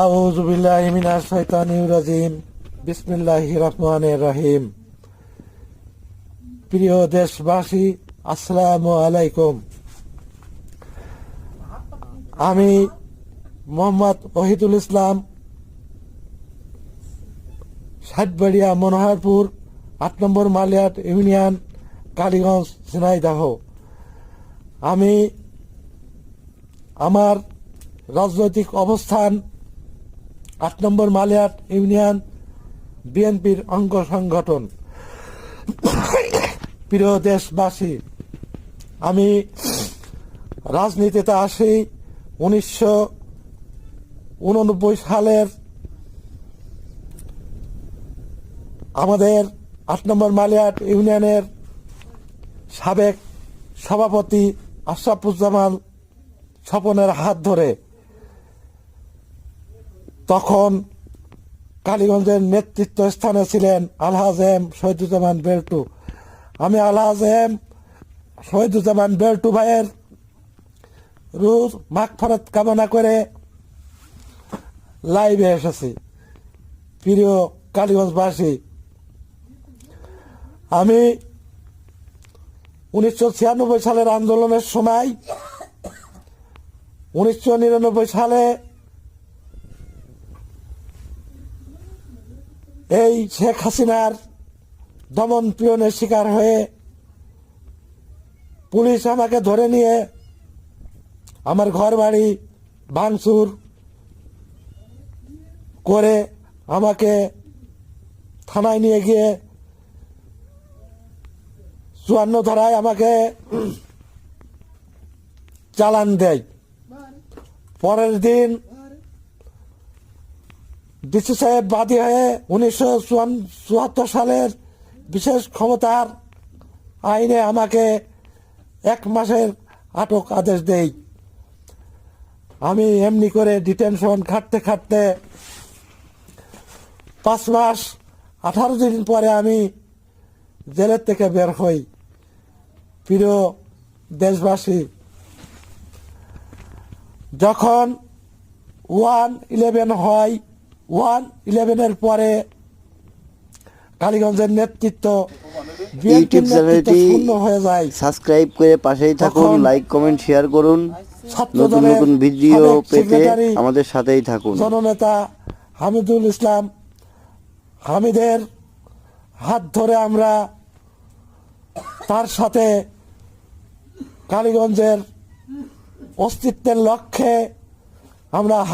আউযু বিল্লাহি মিনাশ শাইতানির রাজিম। বিসমিল্লাহির রহমানির রহিম। প্রিয় দেশবাসী, আসসালামু আলাইকুম। আমি মোহাম্মদ ওহিদুল ইসলাম, সাতবাড়িয়া মনোহরপুর ৮ নম্বর মালিয়াট ইউনিয়ন, কালীগঞ্জ, ঝিনাইদহ। আমি আমার রাজনৈতিক অবস্থান ৮ নম্বর মালিয়াট ইউনিয়ন বিএনপির অঙ্গ সংগঠন। প্রিয় দেশবাসী, আমি রাজনীতিতে আসি ১৯৮৯ সালের। আমাদের ৮ নম্বর মালিয়াট ইউনিয়নের সাবেক সভাপতি আশরাফুজ্জামান স্বপনের হাত ধরে তখন কালীগঞ্জের নেতৃত্ব স্থানে ছিলেন আলহাজ এম শহীদুজ্জামান বেল্টু। আমি আলহাজ এম শহীদুজ্জামান বেল্টু ভাইয়ের রুহ মাগফিরাত কামনা করে লাইভে এসেছি। প্রিয় কালীগঞ্জবাসী, আমি ১৯৯৬ সালের আন্দোলনের সময় ১৯৯৯ সালে এই শেখ হাসিনার দমন পীড়নের শিকার হয়ে পুলিশ আমাকে ধরে নিয়ে আমার ঘর বাড়ি ভাঙচুর করে আমাকে থানায় নিয়ে গিয়ে ৫৪ ধারায় আমাকে চালান দেয়। পরের দিন ডিসি সাহেব বাদী হয়ে ১৯৭৪ সালের বিশেষ ক্ষমতার আইনে আমাকে ১ মাসের আটক আদেশ দেয়। আমি এমনি করে ডিটেনশন খাটতে খাটতে ৫ মাস ১৮ দিন পরে আমি জেলের থেকে বের হই। প্রিয় দেশবাসী, যখন 1/11 হয়, 1/11-এর পরে কালীগঞ্জের নেতৃত্ব ইউটিউব চ্যানেলটি শূন্য হয়ে যায়। সাবস্ক্রাইব করে পাশেই থাকুন, লাইক কমেন্ট শেয়ার করুন। নতুন নতুন ভিডিও পেতে আমাদের সাথেই থাকুন। জননেতা হামিদুল ইসলাম হামিদের হাত ধরে আমরা তার সাথে কালীগঞ্জের অস্তিত্বের লক্ষ্যে আমরা